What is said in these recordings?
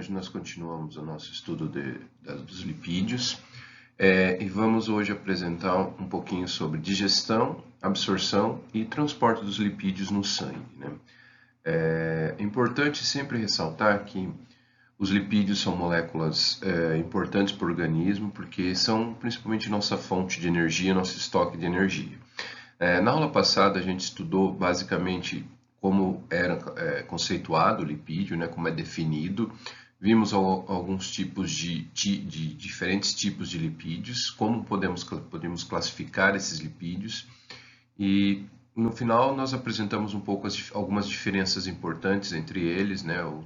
Hoje nós continuamos o nosso estudo dos lipídios e vamos hoje apresentar um pouquinho sobre digestão, absorção e transporte dos lipídios no sangue, né? É importante sempre ressaltar que os lipídios são moléculas importantes para o organismo porque são principalmente nossa fonte de energia, nosso estoque de energia. Na aula passada a gente estudou basicamente como era conceituado o lipídio, né, como é definido. Vimos alguns tipos de diferentes tipos de lipídios, como podemos classificar esses lipídios. E no final nós apresentamos um pouco algumas diferenças importantes entre eles, né, o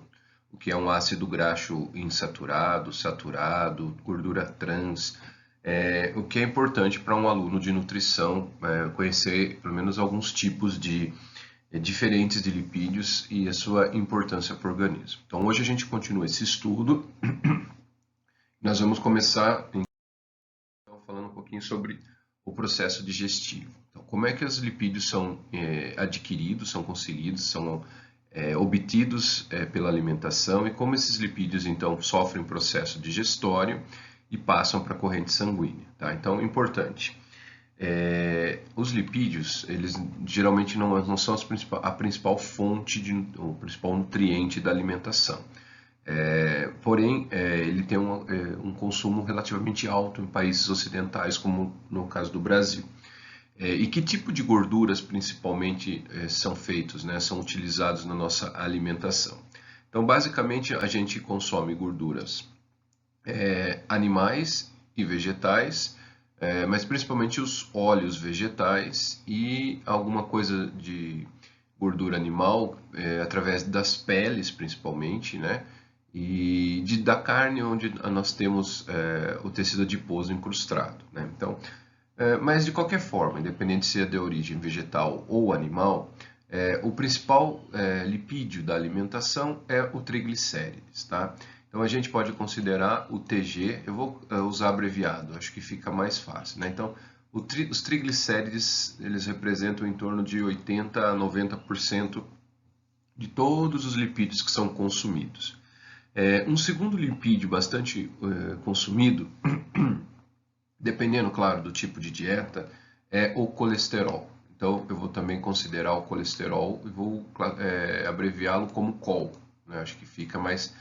que é um ácido graxo insaturado, saturado, gordura trans. O que é importante para um aluno de nutrição conhecer pelo menos alguns tipos diferentes de lipídios e a sua importância para o organismo. Então hoje a gente continua esse estudo. Nós vamos começar então, falando um pouquinho sobre o processo digestivo. Então, como é que os lipídios são adquiridos, são conseguidos, são obtidos pela alimentação e como esses lipídios então sofrem processo digestório e passam para a corrente sanguínea, tá? Então, importante. Os lipídios, eles geralmente não são a principal fonte, o principal nutriente da alimentação. Porém, ele tem um consumo relativamente alto em países ocidentais, como no caso do Brasil. E que tipo de gorduras, principalmente, são feitos, né, são utilizados na nossa alimentação? Então, basicamente, a gente consome gorduras animais e vegetais, mas principalmente os óleos vegetais e alguma coisa de gordura animal através das peles, principalmente, né? E da carne, onde nós temos o tecido adiposo incrustado, né? Então, mas de qualquer forma, independente se é de origem vegetal ou animal, o principal lipídio da alimentação é o triglicérides, tá? Então a gente pode considerar o TG, eu vou usar abreviado, acho que fica mais fácil, né? Então, os triglicérides, eles representam em torno de 80 a 90% de todos os lipídios que são consumidos. Um segundo lipídio bastante consumido, dependendo, claro, do tipo de dieta, é o colesterol. Então, eu vou também considerar o colesterol e vou abreviá-lo como COL, né? Acho que fica mais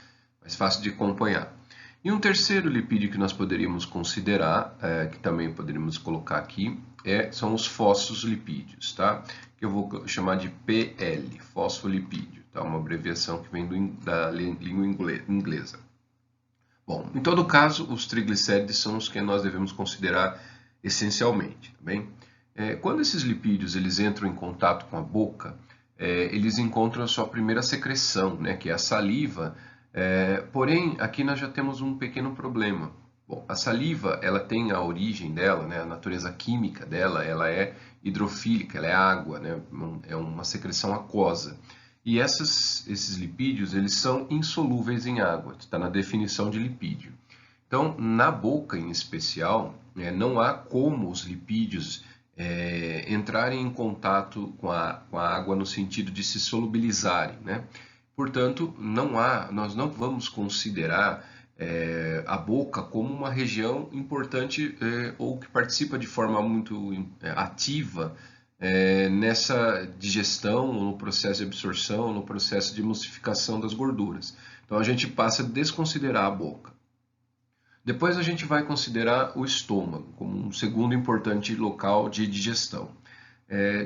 fácil de acompanhar. E um terceiro lipídio que nós poderíamos considerar, que também poderíamos colocar aqui, são os fosfolipídios, tá? Que eu vou chamar de PL, fosfolipídio, tá? Uma abreviação que vem da língua inglesa. Bom, em todo caso, os triglicérides são os que nós devemos considerar essencialmente, tá bem? Quando esses lipídios eles entram em contato com a boca, eles encontram a sua primeira secreção, né, que é a saliva. Porém, aqui nós já temos um pequeno problema. Bom, a saliva, ela tem a origem dela, né, a natureza química dela, ela é hidrofílica, ela é água, né, é uma secreção aquosa. E esses lipídios, eles são insolúveis em água, está na definição de lipídio. Então, na boca em especial, não há como os lipídios entrarem em contato com a água no sentido de se solubilizarem, né? Portanto, nós não vamos considerar a boca como uma região importante ou que participa de forma muito ativa nessa digestão, no processo de absorção, no processo de emulsificação das gorduras. Então a gente passa a desconsiderar a boca. Depois a gente vai considerar o estômago como um segundo importante local de digestão.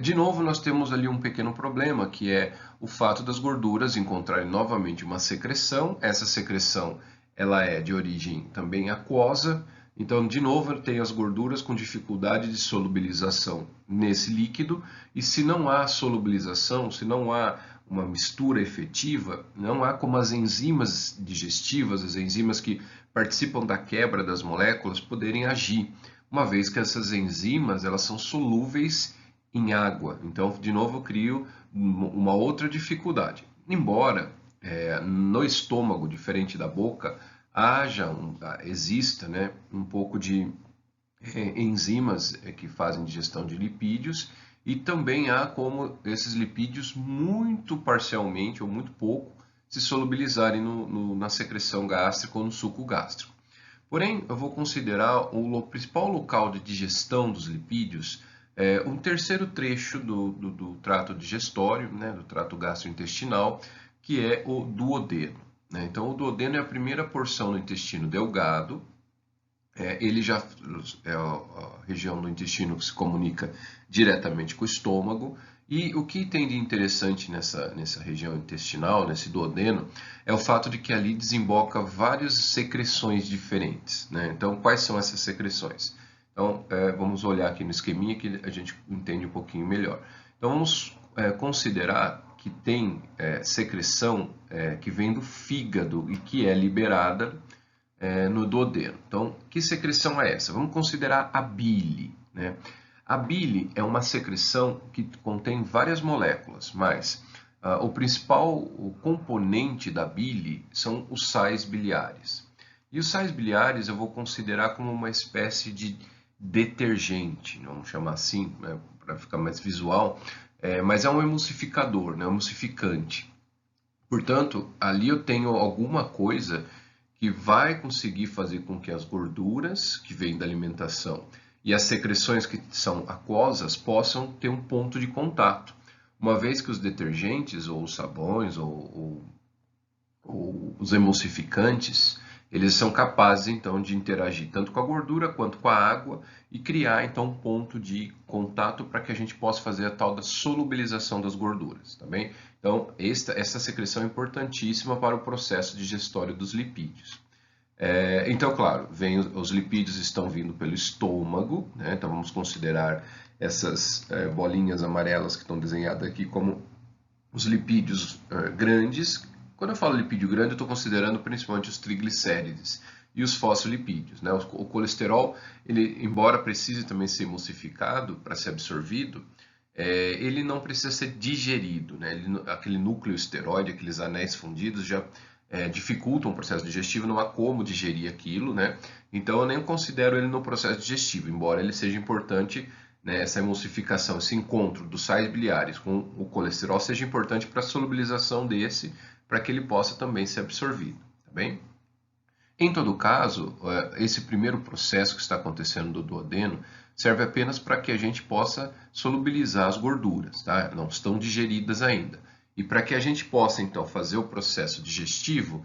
De novo, nós temos ali um pequeno problema, que é o fato das gorduras encontrarem novamente uma secreção. Essa secreção ela é de origem também aquosa. Então, de novo, tem as gorduras com dificuldade de solubilização nesse líquido. E se não há solubilização, se não há uma mistura efetiva, não há como as enzimas digestivas, as enzimas que participam da quebra das moléculas, poderem agir, uma vez que essas enzimas elas são solúveis em água. Então, de novo, eu crio uma outra dificuldade. Embora no estômago, diferente da boca, exista, né, um pouco de enzimas que fazem digestão de lipídios e também há como esses lipídios muito parcialmente ou muito pouco se solubilizarem na secreção gástrica ou no suco gástrico. Porém, eu vou considerar o principal local de digestão dos lipídios um terceiro trecho do trato digestório, né, do trato gastrointestinal, que é o duodeno. Né? Então, o duodeno é a primeira porção do intestino delgado. Ele já é a região do intestino que se comunica diretamente com o estômago. E o que tem de interessante nessa região intestinal, nesse duodeno, é o fato de que ali desemboca várias secreções diferentes. Né? Então, quais são essas secreções? Então, vamos olhar aqui no esqueminha que a gente entende um pouquinho melhor. Então, vamos considerar que tem secreção que vem do fígado e que é liberada no duodeno. Então, que secreção é essa? Vamos considerar a bile. Né? A bile é uma secreção que contém várias moléculas, mas o principal componente da bile são os sais biliares. E os sais biliares eu vou considerar como uma espécie de detergente, vamos chamar assim, né, para ficar mais visual, mas é um emulsificador, né, um emulsificante. Portanto, ali eu tenho alguma coisa que vai conseguir fazer com que as gorduras que vêm da alimentação e as secreções que são aquosas possam ter um ponto de contato. Uma vez que os detergentes, ou os sabões, ou os emulsificantes, eles são capazes então de interagir tanto com a gordura quanto com a água e criar então um ponto de contato para que a gente possa fazer a tal da solubilização das gorduras, tá bem? Então, essa secreção é importantíssima para o processo digestório dos lipídios. Então, claro, os lipídios estão vindo pelo estômago, né? Então vamos considerar essas bolinhas amarelas que estão desenhadas aqui como os lipídios grandes. Quando eu falo lipídio grande, eu estou considerando principalmente os triglicérides e os fosfolipídios. Né? O colesterol, ele, embora precise também ser emulsificado para ser absorvido, ele não precisa ser digerido. Né? Aquele núcleo esteroide, aqueles anéis fundidos, já dificultam o processo digestivo, não há como digerir aquilo. Né? Então, eu nem considero ele no processo digestivo, embora ele seja importante. Né, essa emulsificação, esse encontro dos sais biliares com o colesterol seja importante para a solubilização desse, para que ele possa também ser absorvido, tá bem? Em todo caso, esse primeiro processo que está acontecendo do duodeno serve apenas para que a gente possa solubilizar as gorduras, tá? Não estão digeridas ainda. E para que a gente possa, então, fazer o processo digestivo,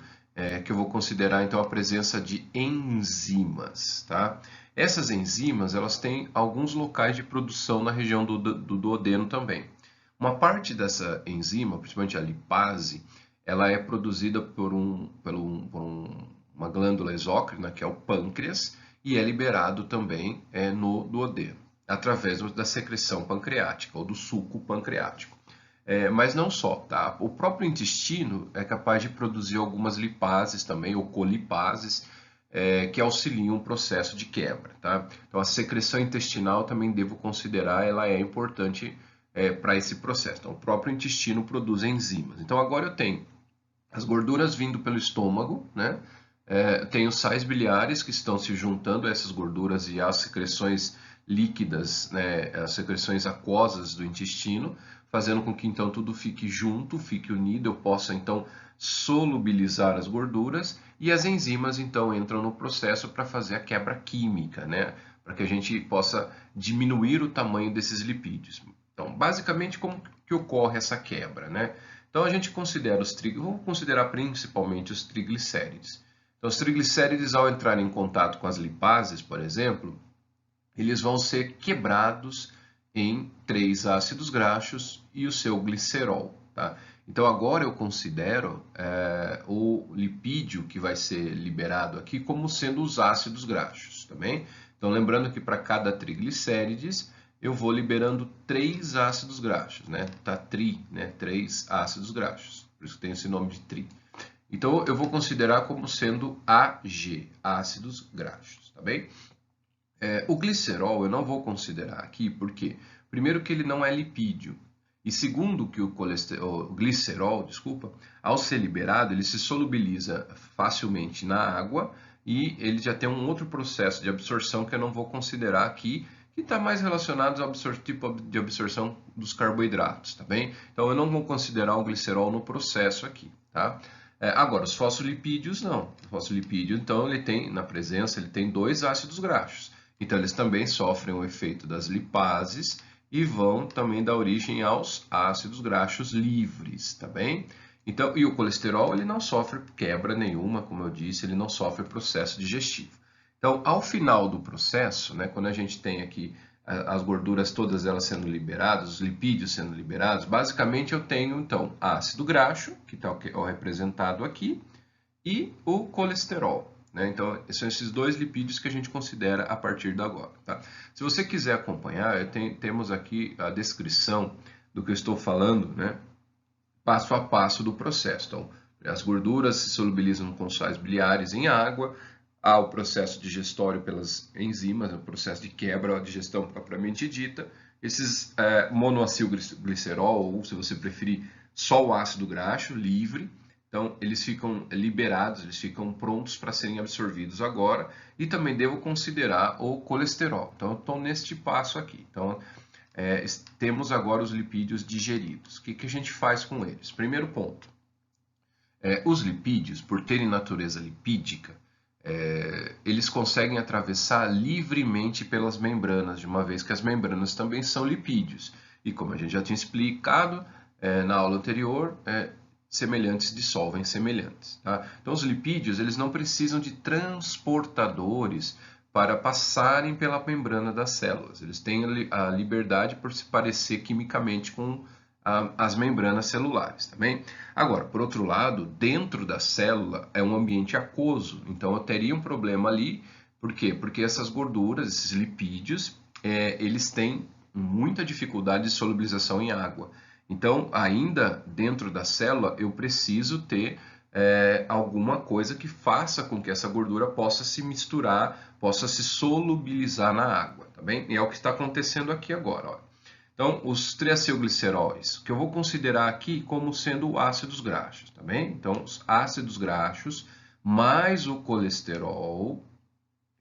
que eu vou considerar, então, a presença de enzimas, tá? Essas enzimas, elas têm alguns locais de produção na região do duodeno também. Uma parte dessa enzima, principalmente a lipase, ela é produzida por uma glândula exócrina, que é o pâncreas, e é liberado também no duodeno, através da secreção pancreática, ou do suco pancreático. Mas não só, tá? O próprio intestino é capaz de produzir algumas lipases também, ou colipases, que auxiliam o processo de quebra, tá? Então, a secreção intestinal também devo considerar, ela é importante para esse processo. Então, o próprio intestino produz enzimas. Então, agora eu tenho as gorduras vindo pelo estômago, né? Tem os sais biliares que estão se juntando a essas gorduras e às secreções líquidas, né? As secreções aquosas do intestino, fazendo com que então tudo fique junto, fique unido, eu possa então solubilizar as gorduras e as enzimas então entram no processo para fazer a quebra química, né? Para que a gente possa diminuir o tamanho desses lipídios. Então, basicamente, como que ocorre essa quebra, né? Então, a gente considera vamos considerar principalmente os triglicérides. Então, os triglicérides, ao entrar em contato com as lipases, por exemplo, eles vão ser quebrados em 3 ácidos graxos e o seu glicerol, tá? Então, agora eu considero o lipídio que vai ser liberado aqui como sendo os ácidos graxos, tá bem? Então, lembrando que para cada triglicérides, eu vou liberando 3 ácidos graxos, né? Tá tri, né? 3 ácidos graxos, por isso que tem esse nome de tri. Então, eu vou considerar como sendo AG, ácidos graxos, tá bem? O glicerol eu não vou considerar aqui, porque primeiro que ele não é lipídio, e segundo que o glicerol, desculpa, ao ser liberado, ele se solubiliza facilmente na água e ele já tem um outro processo de absorção que eu não vou considerar aqui, que está mais relacionado ao tipo de absorção dos carboidratos, tá bem? Então eu não vou considerar o glicerol no processo aqui. tá? Agora, os fosfolipídios não. O fosfolipídio, então, ele tem dois ácidos graxos. Então, eles também sofrem o efeito das lipases e vão também dar origem aos ácidos graxos livres, tá bem? Então, e o colesterol, ele não sofre quebra nenhuma, como eu disse, ele não sofre processo digestivo. Então, ao final do processo, né, quando a gente tem aqui as gorduras todas elas sendo liberadas, os lipídios sendo liberados, basicamente eu tenho então ácido graxo, que está representado aqui, e o colesterol. Né? Então, são esses dois lipídios que a gente considera a partir de agora. Tá? Se você quiser acompanhar, temos aqui a descrição do que eu estou falando, né? Passo a passo do processo. Então, as gorduras se solubilizam com sais biliares em água, há o processo digestório pelas enzimas, o processo de quebra, a digestão propriamente dita. Esses monoacilglicerol, ou se você preferir, só o ácido graxo livre, então eles ficam liberados, eles ficam prontos para serem absorvidos agora. E também devo considerar o colesterol. Então, eu estou neste passo aqui. Então, temos agora os lipídios digeridos. O que a gente faz com eles? Primeiro ponto, os lipídios, por terem natureza lipídica, eles conseguem atravessar livremente pelas membranas, de uma vez que as membranas também são lipídios. E como a gente já tinha explicado na aula anterior, semelhantes dissolvem semelhantes. Tá? Então, os lipídios eles não precisam de transportadores para passarem pela membrana das células. Eles têm a liberdade por se parecer quimicamente com as membranas celulares, tá bem? Agora, por outro lado, dentro da célula é um ambiente aquoso, então eu teria um problema ali, por quê? Porque essas gorduras, esses lipídios, eles têm muita dificuldade de solubilização em água. Então, ainda dentro da célula, eu preciso ter alguma coisa que faça com que essa gordura possa se misturar, possa se solubilizar na água, tá bem? E é o que está acontecendo aqui agora, ó. Então, os triacilgliceróis, que eu vou considerar aqui como sendo ácidos graxos, tá bem? Então, os ácidos graxos mais o colesterol,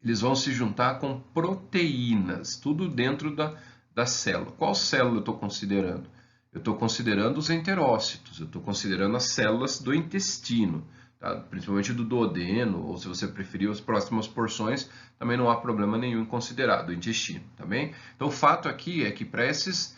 eles vão se juntar com proteínas, tudo dentro da célula. Qual célula eu estou considerando? Eu estou considerando os enterócitos, eu estou considerando as células do intestino, tá? Principalmente do duodeno, ou se você preferir, as próximas porções, também não há problema nenhum em considerar do intestino, tá bem? Então, o fato aqui é que para esses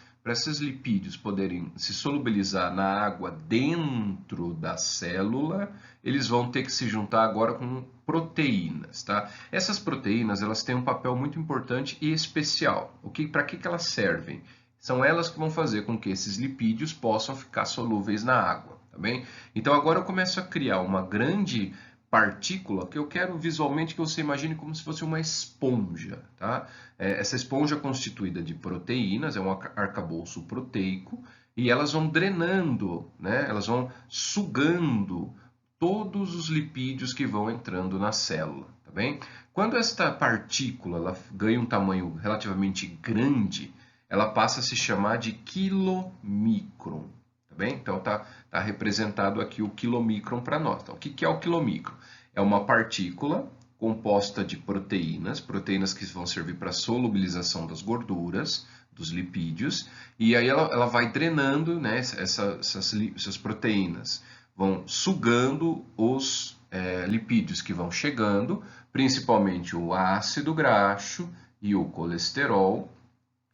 lipídios poderem se solubilizar na água dentro da célula, eles vão ter que se juntar agora com proteínas, tá? Essas proteínas, elas têm um papel muito importante e especial. Para que elas servem? São elas que vão fazer com que esses lipídios possam ficar solúveis na água, tá bem? Então agora eu começo a criar uma grande partícula que eu quero visualmente que você imagine como se fosse uma esponja, tá? Essa esponja constituída de proteínas, é um arcabouço proteico, e elas vão drenando, né? Elas vão sugando todos os lipídios que vão entrando na célula, tá bem? Quando esta partícula ela ganha um tamanho relativamente grande, ela passa a se chamar de quilomicron, tá bem? Então tá representado aqui o quilomicron para nós. Então, o que é o quilomicron? É uma partícula composta de proteínas que vão servir para a solubilização das gorduras, dos lipídios, e aí ela vai drenando, né, essas proteínas, vão sugando os lipídios que vão chegando, principalmente o ácido graxo e o colesterol,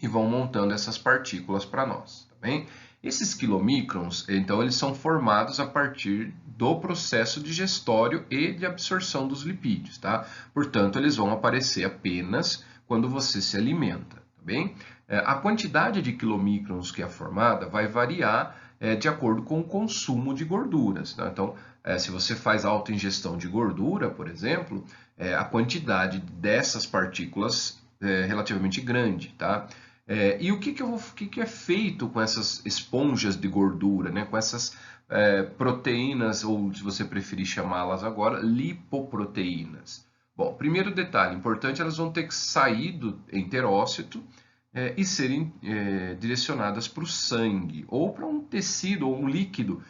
e vão montando essas partículas para nós, tá bem? Esses quilomicrons, então, eles são formados a partir do processo digestório e de absorção dos lipídios, tá? Portanto, eles vão aparecer apenas quando você se alimenta, tá bem? A quantidade de quilomicrons que é formada vai variar de acordo com o consumo de gorduras, tá? Então, se você faz alta ingestão de gordura, por exemplo, a quantidade dessas partículas é relativamente grande, tá? E o que é feito com essas esponjas de gordura, né? Com essas proteínas, ou se você preferir chamá-las agora, lipoproteínas? Bom, primeiro detalhe importante, elas vão ter que sair do enterócito e serem direcionadas para o sangue, ou para um tecido ou um líquido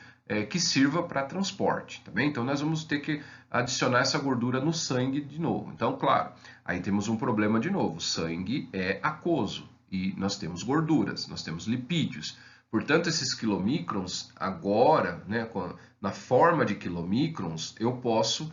que sirva para transporte, tá bem? Então, nós vamos ter que adicionar essa gordura no sangue de novo. Então, claro, aí temos um problema de novo, o sangue é aquoso. E nós temos gorduras, nós temos lipídios. Portanto, esses quilomicrons, agora, né, na forma de quilomicrons, eu posso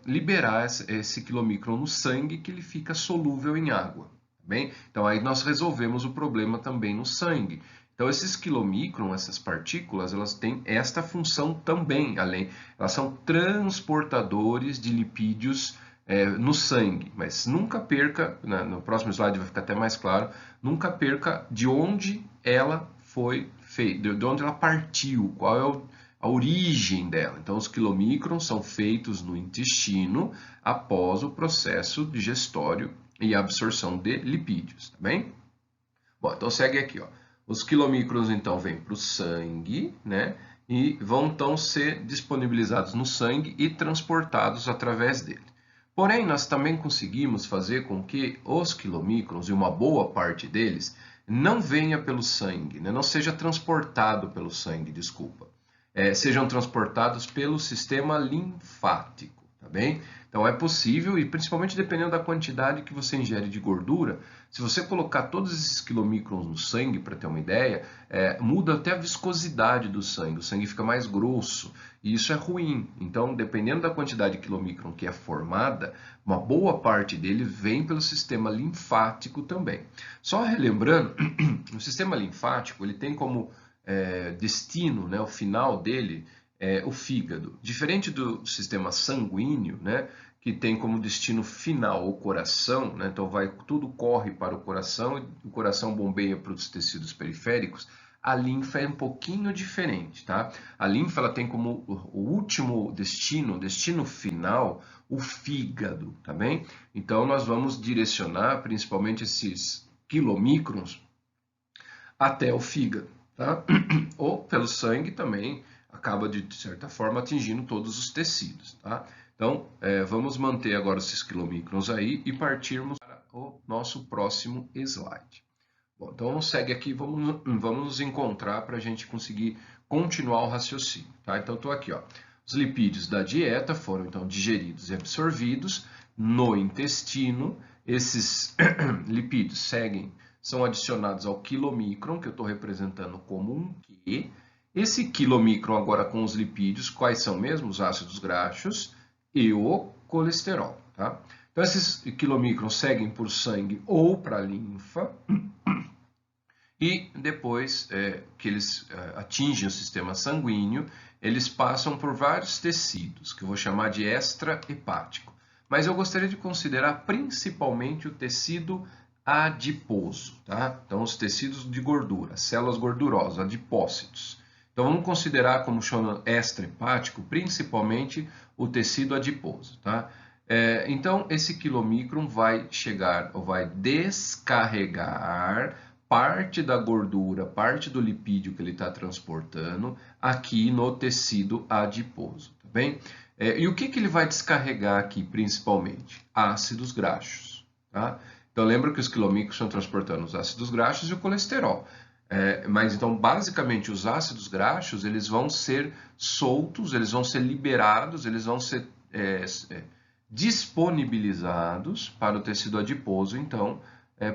liberar esse quilomicron no sangue, que ele fica solúvel em água. Tá bem? Então, aí nós resolvemos o problema também no sangue. Então, esses quilomicrons, essas partículas, elas têm esta função também, elas são transportadores de lipídios no sangue. Mas nunca perca, no próximo slide vai ficar até mais claro, nunca perca de onde ela foi feita, de onde ela partiu, qual é a origem dela. Então, os quilomicrons são feitos no intestino após o processo digestório e absorção de lipídios, tá bem? Bom, então segue aqui, ó. Os quilomicrons, então, vêm para o sangue, né? E vão, então, ser disponibilizados no sangue e transportados através dele. Porém, nós também conseguimos fazer com que os quilomicrons, e uma boa parte deles, não venha pelo sangue, né? Não seja transportado pelo sangue, desculpa. Sejam transportados pelo sistema linfático, tá bem? Então é possível, e principalmente dependendo da quantidade que você ingere de gordura, se você colocar todos esses quilomicrons no sangue, para ter uma ideia, muda até a viscosidade do sangue, o sangue fica mais grosso, e isso é ruim. Então, dependendo da quantidade de quilomicron que é formada, uma boa parte dele vem pelo sistema linfático também. Só relembrando, o sistema linfático ele tem como destino, né, o final dele, o fígado. Diferente do sistema sanguíneo, né, que tem como destino final o coração, né, então tudo corre para o coração e o coração bombeia para os tecidos periféricos. A linfa é um pouquinho diferente, tá? A linfa ela tem como o último destino final, o fígado, tá bem? Então nós vamos direcionar principalmente esses quilomicrons até o fígado, tá? Ou pelo sangue também, acaba de certa forma atingindo todos os tecidos, tá? Então, vamos manter agora esses quilomicrons aí e partirmos para o nosso próximo slide. Bom, então segue aqui, vamos nos encontrar para a gente conseguir continuar o raciocínio, tá? Então, estou aqui, ó. Os lipídios da dieta foram então digeridos e absorvidos no intestino. Esses lipídios são adicionados ao quilomicron, que eu estou representando como um Q. Esse quilomicron agora com os lipídios, quais são mesmo? Os ácidos graxos e o colesterol, tá? Então, esses quilomicrons seguem por sangue ou para a linfa, e depois que eles atingem o sistema sanguíneo, eles passam por vários tecidos, que eu vou chamar de extra-hepático. Mas eu gostaria de considerar principalmente o tecido adiposo, tá? Então, os tecidos de gordura, células gordurosas, adipócitos. Então, vamos considerar como chama extra-hepático, principalmente o tecido adiposo, tá? Então, esse quilomicron vai chegar ou vai descarregar parte da gordura, parte do lipídio que ele está transportando aqui no tecido adiposo, tá bem? E o que ele vai descarregar aqui, principalmente? Ácidos graxos, tá? Então, lembra que os quilomicrons estão transportando os ácidos graxos e o colesterol. Mas, então, basicamente, os ácidos graxos, eles vão ser soltos, eles vão ser liberados, eles vão ser disponibilizados para o tecido adiposo, então,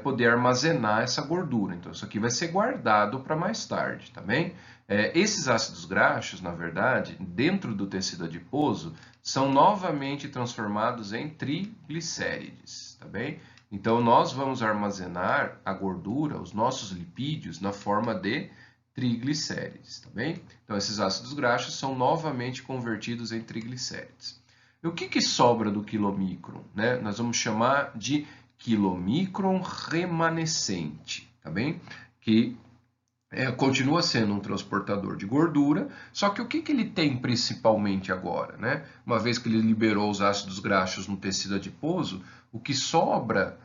poder armazenar essa gordura. Então, isso aqui vai ser guardado para mais tarde, tá bem? Esses ácidos graxos, na verdade, dentro do tecido adiposo, são novamente transformados em triglicérides, tá bem? Então, nós vamos armazenar a gordura, os nossos lipídios, na forma de triglicérides, tá bem? Então, esses ácidos graxos são novamente convertidos em triglicérides. E o que sobra do quilomicron, né? Nós vamos chamar de quilomicron remanescente, tá bem? Que continua sendo um transportador de gordura, só que o que ele tem principalmente agora, né? Uma vez que ele liberou os ácidos graxos no tecido adiposo, o que sobra,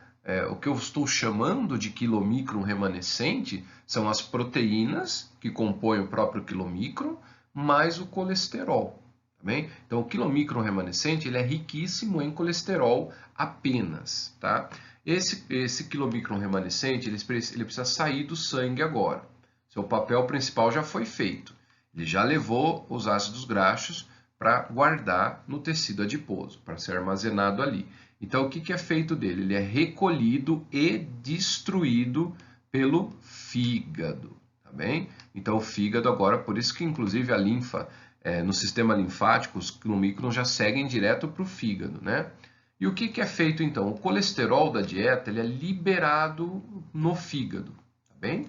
o que eu estou chamando de quilomicron remanescente, são as proteínas que compõem o próprio quilomicron, mais o colesterol. Bem? Então, o quilomicron remanescente ele é riquíssimo em colesterol apenas. Tá? Esse quilomicron remanescente ele precisa sair do sangue agora. Seu papel principal já foi feito. Ele já levou os ácidos graxos para guardar no tecido adiposo, para ser armazenado ali. Então, o que é feito dele? Ele é recolhido e destruído pelo fígado. Tá bem? Então o fígado agora, por isso que inclusive a linfa, no sistema linfático, os quilomicrons já seguem direto para o fígado, né? E o que é feito então? O colesterol da dieta ele é liberado no fígado, tá bem?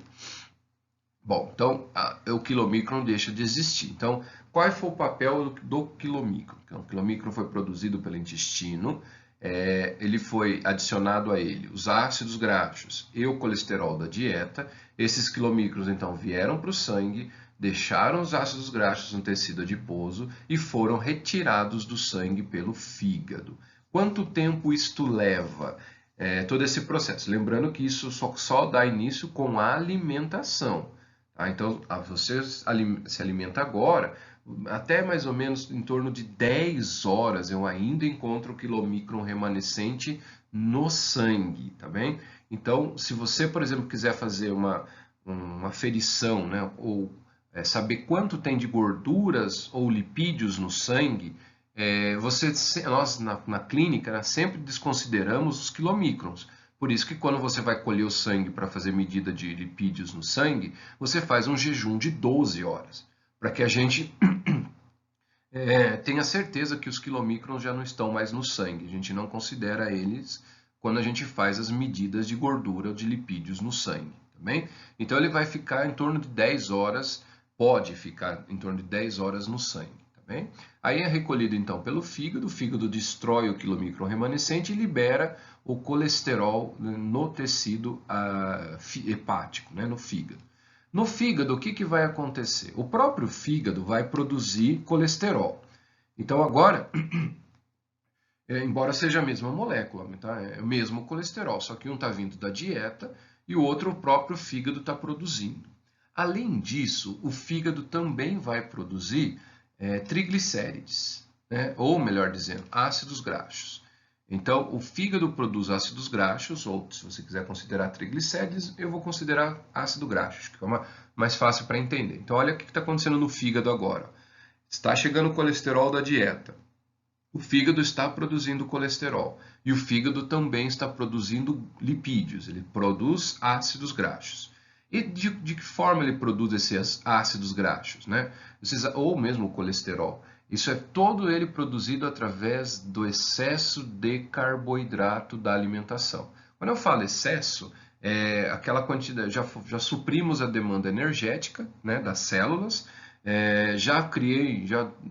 Bom, então o quilomicron deixa de existir. Então, qual foi o papel do quilomicron? Então, o quilomicron foi produzido pelo intestino, ele foi adicionado a ele os ácidos graxos e o colesterol da dieta. Esses quilomicrons então vieram para o sangue, deixaram os ácidos graxos no tecido adiposo e foram retirados do sangue pelo fígado. Quanto tempo isto leva? Todo esse processo. Lembrando que isso só dá início com a alimentação. Tá? Então, você se alimenta agora, até mais ou menos em torno de 10 horas eu ainda encontro o quilomicron remanescente no sangue, tá bem? Então, se você, por exemplo, quiser fazer uma aferição, né, ou saber quanto tem de gorduras ou lipídios no sangue, nós na clínica, né, sempre desconsideramos os quilomicrons. Por isso que quando você vai colher o sangue para fazer medida de lipídios no sangue, você faz um jejum de 12 horas, para que a gente tenha certeza que os quilomicrons já não estão mais no sangue. A gente não considera eles quando a gente faz as medidas de gordura ou de lipídios no sangue, tá bem? Então ele vai ficar em torno de 10 horas, pode ficar em torno de 10 horas no sangue. Bem? Aí é recolhido então pelo fígado, o fígado destrói o quilomicron remanescente e libera o colesterol no tecido hepático, né, no fígado. No fígado, o que vai acontecer? O próprio fígado vai produzir colesterol. Então agora, embora seja a mesma molécula, tá? É o mesmo colesterol, só que um está vindo da dieta e o outro o próprio fígado está produzindo. Além disso, o fígado também vai produzir triglicérides, né? Ou melhor dizendo, ácidos graxos. Então, o fígado produz ácidos graxos, ou se você quiser considerar triglicérides, eu vou considerar ácido graxo, que é mais fácil para entender. Então, olha o que está acontecendo no fígado agora. Está chegando o colesterol da dieta. O fígado está produzindo colesterol e o fígado também está produzindo lipídios, ele produz ácidos graxos. E de que forma ele produz esses ácidos graxos, né? Ou mesmo o colesterol? Isso é todo ele produzido através do excesso de carboidrato da alimentação. Quando eu falo excesso, aquela quantidade, já suprimos a demanda energética, né, das células, já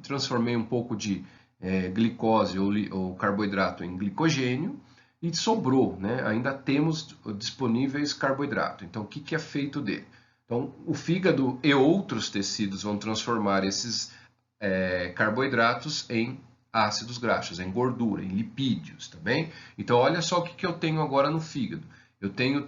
transformei um pouco de glicose ou carboidrato em glicogênio, e sobrou, né? Ainda temos disponíveis carboidrato. Então, o que é feito dele? Então, o fígado e outros tecidos vão transformar esses carboidratos em ácidos graxos, em gordura, em lipídios, tá bem? Então, olha só o que eu tenho agora no fígado. Eu tenho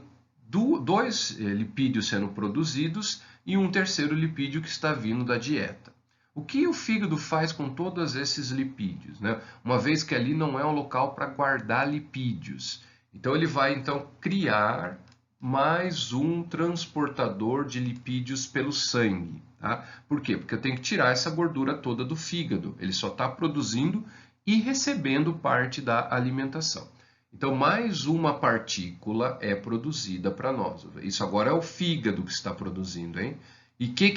dois lipídios sendo produzidos e um terceiro lipídio que está vindo da dieta. O que o fígado faz com todos esses lipídios, né? Uma vez que ali não é um local para guardar lipídios. Então ele vai então criar mais um transportador de lipídios pelo sangue. Tá? Por quê? Porque eu tenho que tirar essa gordura toda do fígado. Ele só está produzindo e recebendo parte da alimentação. Então mais uma partícula é produzida para nós. Isso agora é o fígado que está produzindo, hein? E que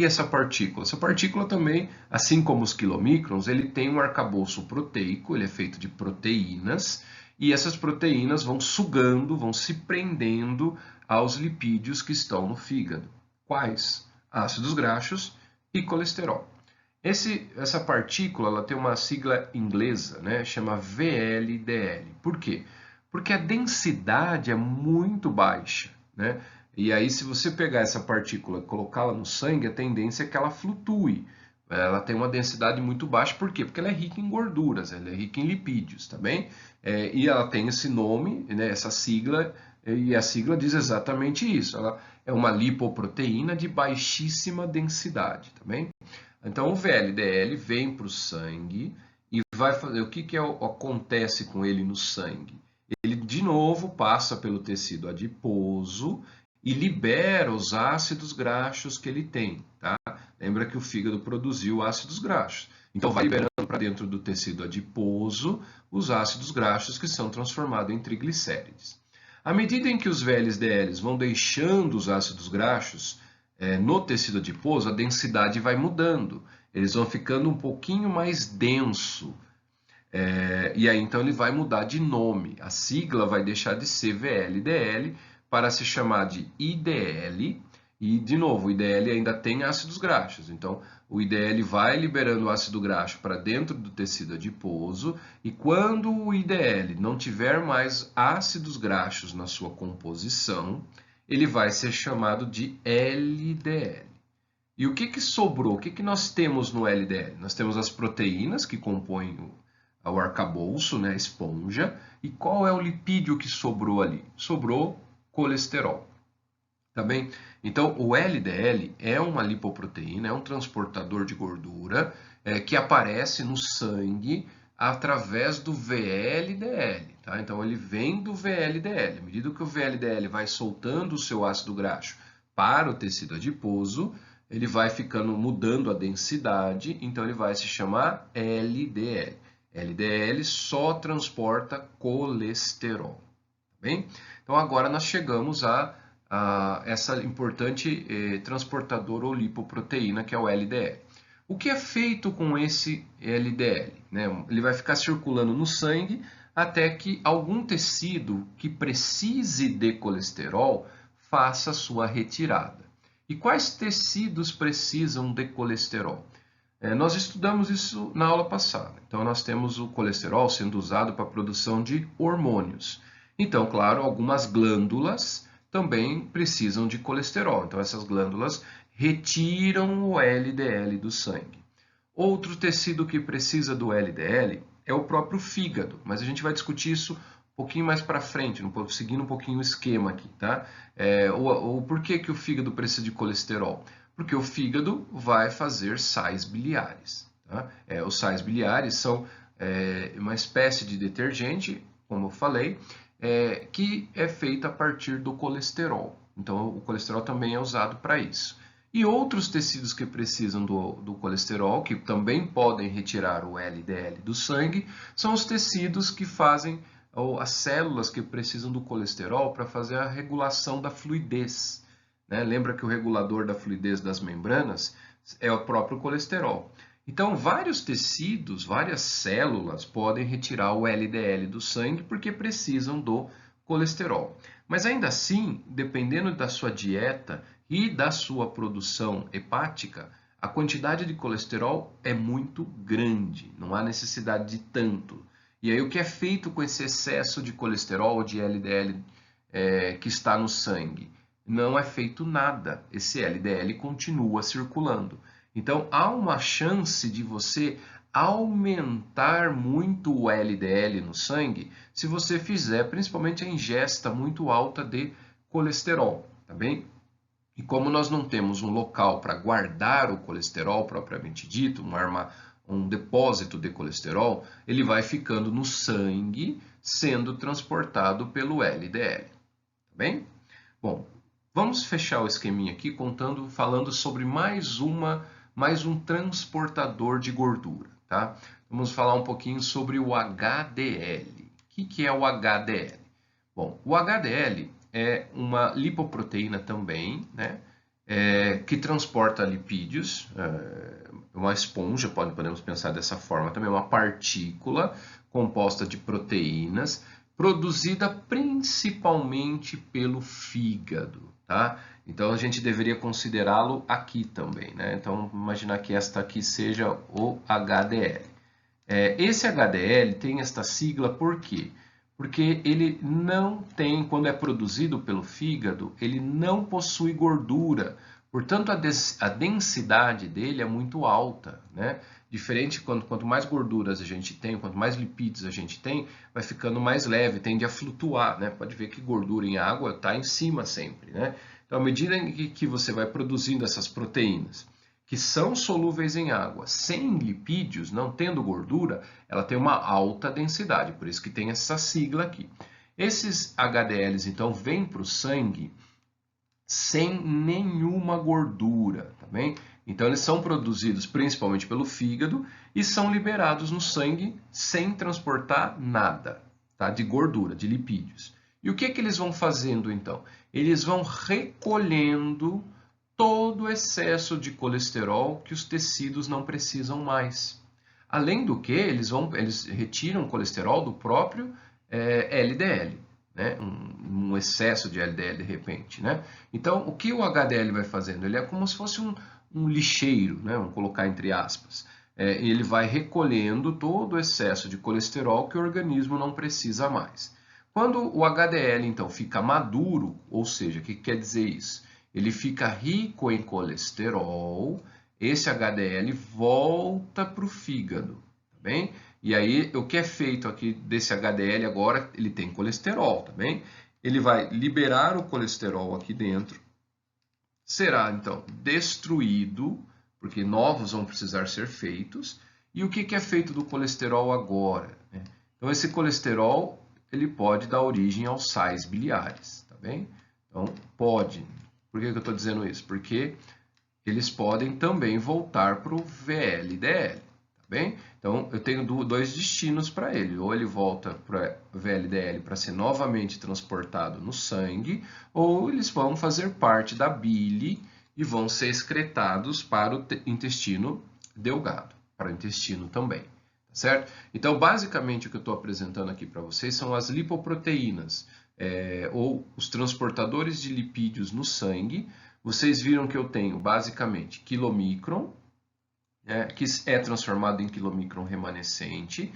é essa partícula? Essa partícula também, assim como os quilomicrons, ele tem um arcabouço proteico, ele é feito de proteínas, e essas proteínas vão sugando, vão se prendendo aos lipídios que estão no fígado. Quais? Ácidos graxos e colesterol. Essa partícula ela tem uma sigla inglesa, né? Chama VLDL. Por quê? Porque a densidade é muito baixa, né? E aí, se você pegar essa partícula e colocá-la no sangue, a tendência é que ela flutue. Ela tem uma densidade muito baixa, por quê? Porque ela é rica em gorduras, ela é rica em lipídios, tá bem? E ela tem esse nome, né, essa sigla, e a sigla diz exatamente isso. Ela é uma lipoproteína de baixíssima densidade, tá bem? Então, o VLDL vem para o sangue e vai fazer... O que acontece com ele no sangue? Ele, de novo, passa pelo tecido adiposo e libera os ácidos graxos que ele tem, tá? Lembra que o fígado produziu ácidos graxos. Então, vai liberando para dentro do tecido adiposo os ácidos graxos que são transformados em triglicérides. À medida em que os VLDLs vão deixando os ácidos graxos, no tecido adiposo, a densidade vai mudando. Eles vão ficando um pouquinho mais denso. E aí, então, ele vai mudar de nome. A sigla vai deixar de ser VLDL para se chamar de IDL. E, de novo, o IDL ainda tem ácidos graxos. Então, o IDL vai liberando o ácido graxo para dentro do tecido adiposo. E quando o IDL não tiver mais ácidos graxos na sua composição, ele vai ser chamado de LDL. E o que sobrou? O que nós temos no LDL? Nós temos as proteínas que compõem o arcabouço, né, a esponja. E qual é o lipídio que sobrou ali? Sobrou colesterol. Tá bem? Então, o LDL é uma lipoproteína, é um transportador de gordura que aparece no sangue através do VLDL. Tá? Então, ele vem do VLDL. À medida que o VLDL vai soltando o seu ácido graxo para o tecido adiposo, ele vai mudando a densidade, então ele vai se chamar LDL. LDL só transporta colesterol. Tá bem? Então, agora nós chegamos a essa importante transportador ou lipoproteína, que é o LDL. O que é feito com esse LDL? Né? Ele vai ficar circulando no sangue até que algum tecido que precise de colesterol faça sua retirada. E quais tecidos precisam de colesterol? Nós estudamos isso na aula passada. Então, nós temos o colesterol sendo usado para a produção de hormônios. Então, claro, algumas glândulas também precisam de colesterol. Então, essas glândulas retiram o LDL do sangue. Outro tecido que precisa do LDL é o próprio fígado, mas a gente vai discutir isso um pouquinho mais para frente, seguindo um pouquinho o esquema aqui, tá? Por que o fígado precisa de colesterol? Porque o fígado vai fazer sais biliares. Tá? Os sais biliares são uma espécie de detergente, como eu falei, que é feita a partir do colesterol. Então, o colesterol também é usado para isso. E outros tecidos que precisam do colesterol, que também podem retirar o LDL do sangue, são os tecidos que fazem, ou as células que precisam do colesterol para fazer a regulação da fluidez. Né? Lembra que o regulador da fluidez das membranas é o próprio colesterol. Então, vários tecidos, várias células podem retirar o LDL do sangue porque precisam do colesterol. Mas ainda assim, dependendo da sua dieta e da sua produção hepática, a quantidade de colesterol é muito grande, não há necessidade de tanto. E aí o que é feito com esse excesso de colesterol, de LDL que está no sangue? Não é feito nada, esse LDL continua circulando. Então, há uma chance de você aumentar muito o LDL no sangue se você fizer principalmente a ingesta muito alta de colesterol, tá bem? E como nós não temos um local para guardar o colesterol propriamente dito, um depósito de colesterol, ele vai ficando no sangue, sendo transportado pelo LDL, tá bem? Bom, vamos fechar o esqueminha aqui falando sobre mais um transportador de gordura, tá? Vamos falar um pouquinho sobre o HDL. O que é o HDL? Bom, o HDL é uma lipoproteína também, né? Que transporta lipídios, uma esponja, podemos pensar dessa forma também, uma partícula composta de proteínas, produzida principalmente pelo fígado, tá? Então, a gente deveria considerá-lo aqui também, né? Então, imaginar que esta aqui seja o HDL. Esse HDL tem esta sigla por quê? Porque ele não tem, quando é produzido pelo fígado, ele não possui gordura. Portanto, a densidade dele é muito alta, né? Diferente quanto mais gorduras a gente tem, quanto mais lipídios a gente tem, vai ficando mais leve, tende a flutuar, né? Pode ver que gordura em água está em cima sempre, né? Então, à medida que você vai produzindo essas proteínas, que são solúveis em água, sem lipídios, não tendo gordura, ela tem uma alta densidade, por isso que tem essa sigla aqui. Esses HDLs, então, vêm para o sangue sem nenhuma gordura, tá bem? Então, eles são produzidos principalmente pelo fígado e são liberados no sangue sem transportar nada, tá? De gordura, de lipídios. E o que eles vão fazendo, então? Eles vão recolhendo todo o excesso de colesterol que os tecidos não precisam mais. Além do que, eles retiram colesterol do próprio LDL, né? Um excesso de LDL de repente, né? Então, o que o HDL vai fazendo? Ele é como se fosse um lixeiro, né? Vamos colocar entre aspas. Ele vai recolhendo todo o excesso de colesterol que o organismo não precisa mais. Quando o HDL, então, fica maduro, ou seja, o que quer dizer isso? Ele fica rico em colesterol, esse HDL volta para o fígado, tá bem? E aí, o que é feito aqui desse HDL agora, ele tem colesterol, tá bem? Ele vai liberar o colesterol aqui dentro, será, então, destruído, porque novos vão precisar ser feitos. E o que é feito do colesterol agora? Então, esse colesterol, ele pode dar origem aos sais biliares, tá bem? Então, pode. Por que eu estou dizendo isso? Porque eles podem também voltar para o VLDL, tá bem? Então, eu tenho dois destinos para ele. Ou ele volta para o VLDL para ser novamente transportado no sangue, ou eles vão fazer parte da bile e vão ser excretados para o intestino delgado, para o intestino também, tá certo? Então, basicamente, o que eu estou apresentando aqui para vocês são as lipoproteínas, ou os transportadores de lipídios no sangue. Vocês viram que eu tenho, basicamente, quilomicron, que é transformado em quilomicron remanescente.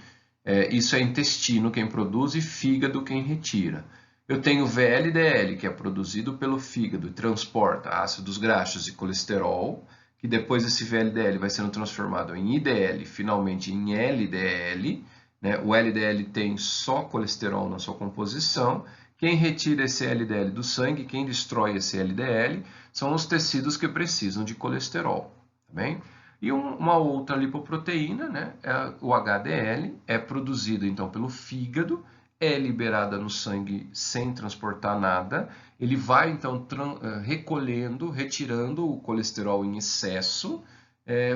Isso é intestino quem produz e fígado quem retira. Eu tenho VLDL, que é produzido pelo fígado e transporta ácidos graxos e colesterol, que depois esse VLDL vai sendo transformado em IDL, finalmente em LDL. Né? O LDL tem só colesterol na sua composição. Quem retira esse LDL do sangue, quem destrói esse LDL, são os tecidos que precisam de colesterol. Tá bem? E uma outra lipoproteína, né, o HDL, é produzido então pelo fígado, é liberada no sangue sem transportar nada. Ele vai então recolhendo, retirando o colesterol em excesso,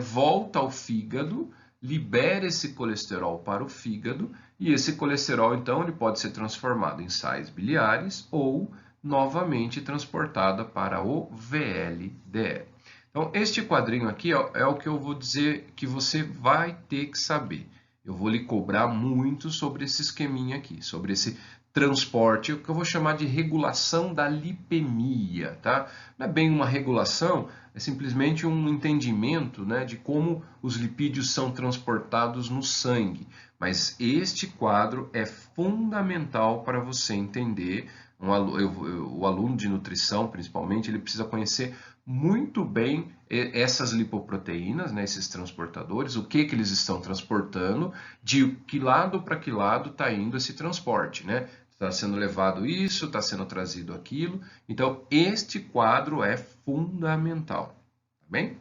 volta ao fígado, libera esse colesterol para o fígado e esse colesterol então ele pode ser transformado em sais biliares ou novamente transportada para o VLDL. Então, este quadrinho aqui é o que eu vou dizer que você vai ter que saber. Eu vou lhe cobrar muito sobre esse esqueminha aqui, sobre esse transporte, o que eu vou chamar de regulação da lipemia, tá? Não é bem uma regulação, é simplesmente um entendimento, né, de como os lipídios são transportados no sangue. Mas este quadro é fundamental para você entender. O aluno de nutrição, principalmente, ele precisa conhecer muito bem essas lipoproteínas, né, esses transportadores, o que eles estão transportando, de que lado para que lado está indo esse transporte, né? Está sendo levado isso, está sendo trazido aquilo. Então, este quadro é fundamental, tá bem?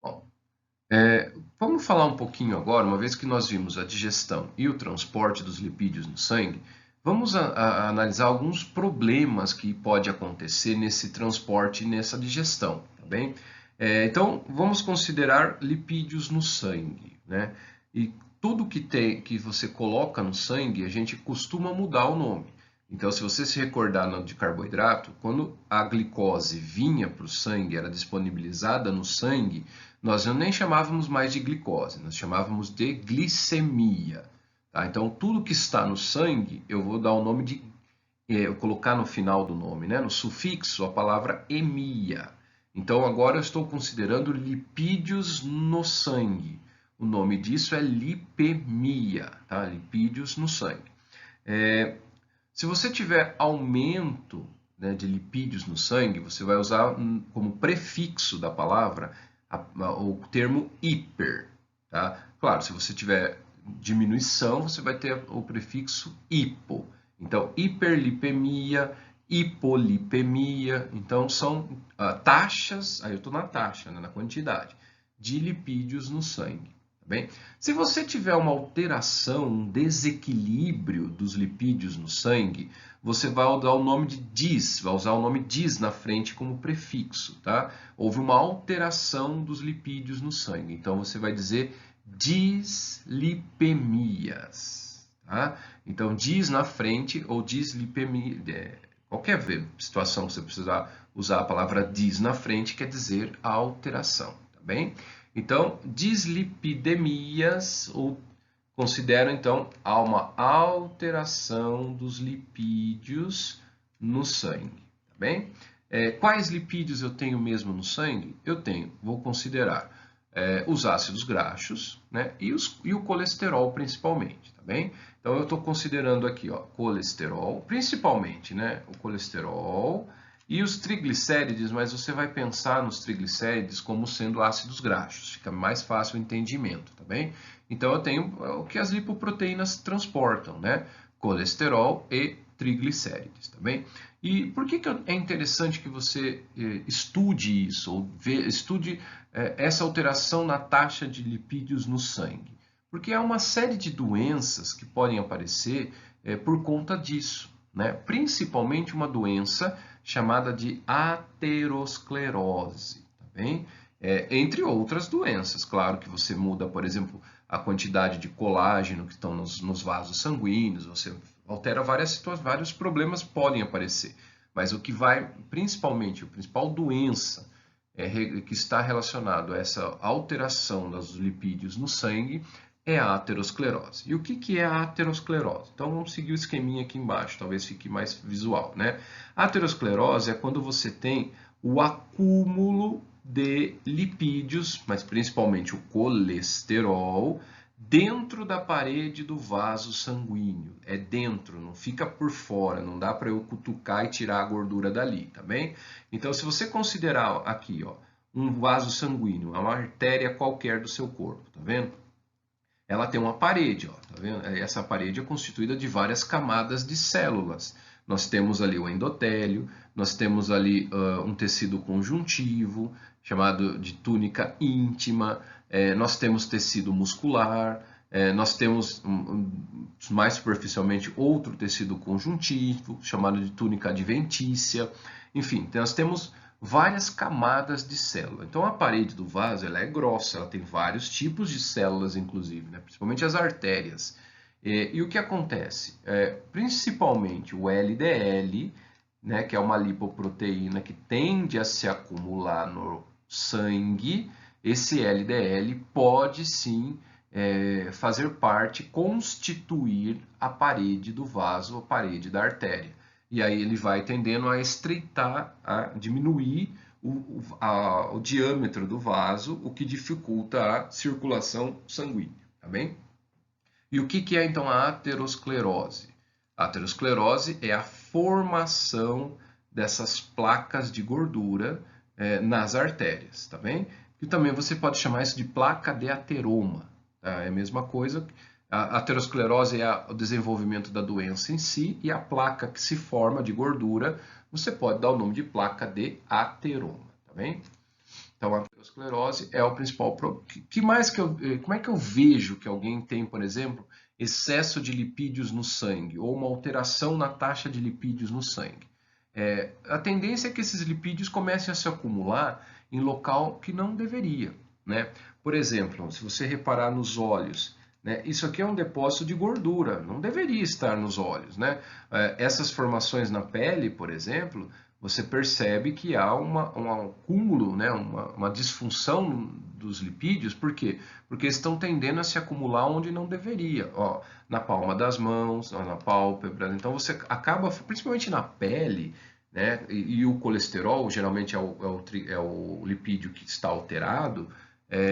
Bom, vamos falar um pouquinho agora, uma vez que nós vimos a digestão e o transporte dos lipídios no sangue, vamos analisar alguns problemas que pode acontecer nesse transporte e nessa digestão, tá bem? Então, vamos considerar lipídios no sangue, né? E tudo que você coloca no sangue, a gente costuma mudar o nome. Então, se você se recordar de carboidrato, quando a glicose vinha para o sangue, era disponibilizada no sangue, nós nem chamávamos mais de glicose, nós chamávamos de glicemia. Tá? Então, tudo que está no sangue, eu vou dar o nome de, colocar no final do nome, né? No sufixo, a palavra emia. Então, agora eu estou considerando lipídios no sangue. O nome disso é lipemia, tá? Lipídios no sangue. Se você tiver aumento, né, de lipídios no sangue, você vai usar como prefixo da palavra o termo hiper. Tá? Claro, se você tiver diminuição, você vai ter o prefixo hipo. Então, hiperlipemia, hipolipemia. Então, são taxas, aí eu estou na taxa, né, na quantidade, de lipídios no sangue. Bem, se você tiver uma alteração, um desequilíbrio dos lipídios no sangue, você vai usar o nome de dis, vai usar o nome dis na frente como prefixo, tá? Houve uma alteração dos lipídios no sangue, então você vai dizer dislipemias, tá? Então, dis na frente ou dislipemia, qualquer situação que você precisar usar a palavra dis na frente quer dizer alteração, tá bem? Então, dislipidemias consideram, então, há uma alteração dos lipídios no sangue, tá bem? Quais lipídios eu tenho mesmo no sangue? Vou considerar os ácidos graxos, né, e o colesterol principalmente, tá bem? Então eu estou considerando aqui, ó, colesterol, principalmente, né, o colesterol e os triglicérides, mas você vai pensar nos triglicérides como sendo ácidos graxos, fica mais fácil o entendimento, tá bem? Então eu tenho o que as lipoproteínas transportam, né, colesterol e triglicérides, tá bem? E por que é interessante que você estude isso, ou estude essa alteração na taxa de lipídios no sangue? Porque há uma série de doenças que podem aparecer por conta disso, né? Principalmente uma doença chamada de aterosclerose, tá bem? Entre outras doenças, claro que você muda, por exemplo, a quantidade de colágeno que estão nos vasos sanguíneos, você altera várias situações, vários problemas podem aparecer. Mas o que vai, principalmente, a principal doença que está relacionado a essa alteração dos lipídios no sangue é a aterosclerose. E o que é a aterosclerose? Então vamos seguir o esqueminha aqui embaixo, talvez fique mais visual, né? A aterosclerose é quando você tem o acúmulo de lipídios, mas principalmente o colesterol, dentro da parede do vaso sanguíneo. É dentro, não fica por fora, não dá para eu cutucar e tirar a gordura dali, tá bem? Então, se você considerar aqui, ó, um vaso sanguíneo, uma artéria qualquer do seu corpo, tá vendo? Ela tem uma parede, ó, tá vendo? Essa parede é constituída de várias camadas de células. Nós temos ali o endotélio, nós temos ali um tecido conjuntivo, chamado de túnica íntima, nós temos tecido muscular, nós temos, mais superficialmente, outro tecido conjuntivo, chamado de túnica adventícia. Enfim, nós temos várias camadas de célula. Então, a parede do vaso ela é grossa, ela tem vários tipos de células, inclusive, né? Principalmente as artérias. E o que acontece? Principalmente o LDL, né, que é uma lipoproteína que tende a se acumular no sangue, esse LDL pode sim fazer parte, constituir a parede do vaso, a parede da artéria. E aí ele vai tendendo a estreitar, a diminuir o diâmetro do vaso, o que dificulta a circulação sanguínea, tá bem? E o que é então a aterosclerose? A aterosclerose é a formação dessas placas de gordura nas artérias, tá bem? E também você pode chamar isso de placa de ateroma, tá? É a mesma coisa. A aterosclerose é o desenvolvimento da doença em si, e a placa que se forma de gordura, você pode dar o nome de placa de ateroma, tá bem? Então, a aterosclerose é o principal problema. Como é que eu vejo que alguém tem, por exemplo, excesso de lipídios no sangue, ou uma alteração na taxa de lipídios no sangue? A tendência é que esses lipídios comecem a se acumular em local que não deveria, né? Por exemplo, se você reparar nos olhos, né, isso aqui é um depósito de gordura, não deveria estar nos olhos, né? Essas formações na pele, por exemplo, você percebe que há um acúmulo, né, uma disfunção dos lipídios. Por quê? Porque estão tendendo a se acumular onde não deveria, ó, na palma das mãos, na pálpebra. Então você acaba, principalmente na pele, né, e o colesterol geralmente é o lipídio que está alterado.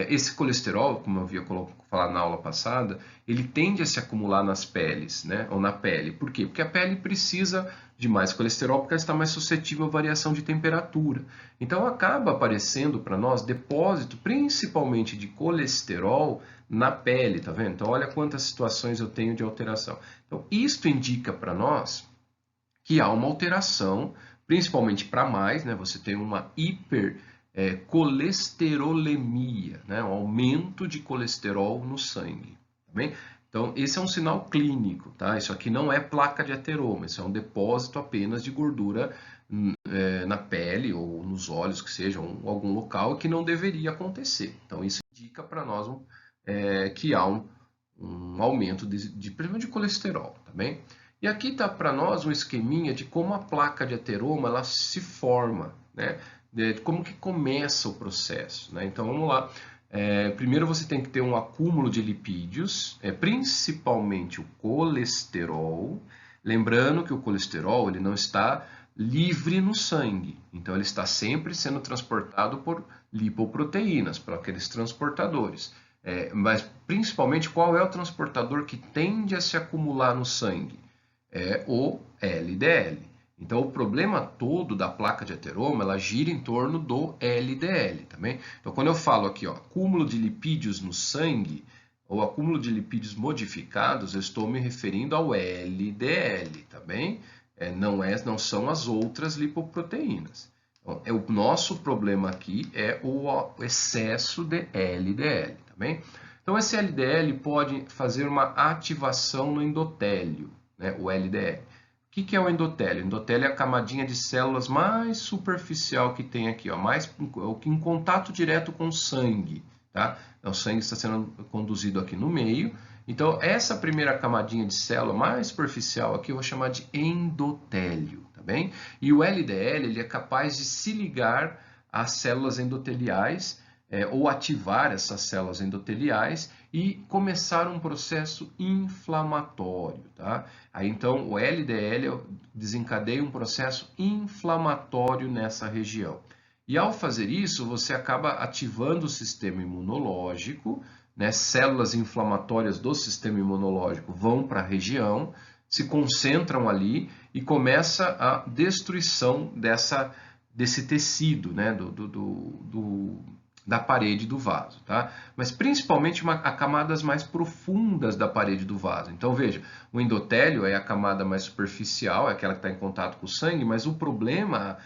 Esse colesterol, como eu havia falado na aula passada, ele tende a se acumular nas peles, né, ou na pele. Por quê? Porque a pele precisa de mais colesterol porque ela está mais suscetível à variação de temperatura. Então acaba aparecendo para nós depósito, principalmente de colesterol, na pele, tá vendo? Então olha quantas situações eu tenho de alteração. Então isto indica para nós que há uma alteração, principalmente para mais, né? Você tem uma hipercolesterolemia, né? Um aumento de colesterol no sangue, tá bem? Então, esse é um sinal clínico, tá? Isso aqui não é placa de ateroma, isso é um depósito apenas de gordura na pele ou nos olhos, que seja, algum local que não deveria acontecer. Então, isso indica para nós que há um aumento principalmente de colesterol, tá bem? E aqui está para nós um esqueminha de como a placa de ateroma ela se forma, né, de como que começa o processo, né? Então vamos lá. Primeiro você tem que ter um acúmulo de lipídios, principalmente o colesterol. Lembrando que o colesterol ele não está livre no sangue, então ele está sempre sendo transportado por lipoproteínas, por aqueles transportadores. Mas principalmente qual é o transportador que tende a se acumular no sangue? É o LDL. Então, o problema todo da placa de ateroma, ela gira em torno do LDL, tá bem? Então, quando eu falo aqui, ó, acúmulo de lipídios no sangue, ou acúmulo de lipídios modificados, eu estou me referindo ao LDL, tá bem? Não são as outras lipoproteínas. Então, o nosso problema aqui é o excesso de LDL, tá bem? Então, esse LDL pode fazer uma ativação no endotélio, né, o LDL. O que é o endotélio? O endotélio é a camadinha de células mais superficial que tem aqui, ó, mais em contato direto com o sangue, tá? Então, o sangue está sendo conduzido aqui no meio. Então, essa primeira camadinha de célula mais superficial aqui eu vou chamar de endotélio, tá bem? E o LDL ele é capaz de se ligar às células endoteliais, ou ativar essas células endoteliais e começar um processo inflamatório, tá? Aí então o LDL desencadeia um processo inflamatório nessa região. E ao fazer isso, você acaba ativando o sistema imunológico, né? Células inflamatórias do sistema imunológico vão para a região, se concentram ali e começa a destruição desse tecido, né? Da parede do vaso, tá? Mas principalmente a camadas mais profundas da parede do vaso. Então veja, o endotélio é a camada mais superficial, é aquela que está em contato com o sangue, mas o problema,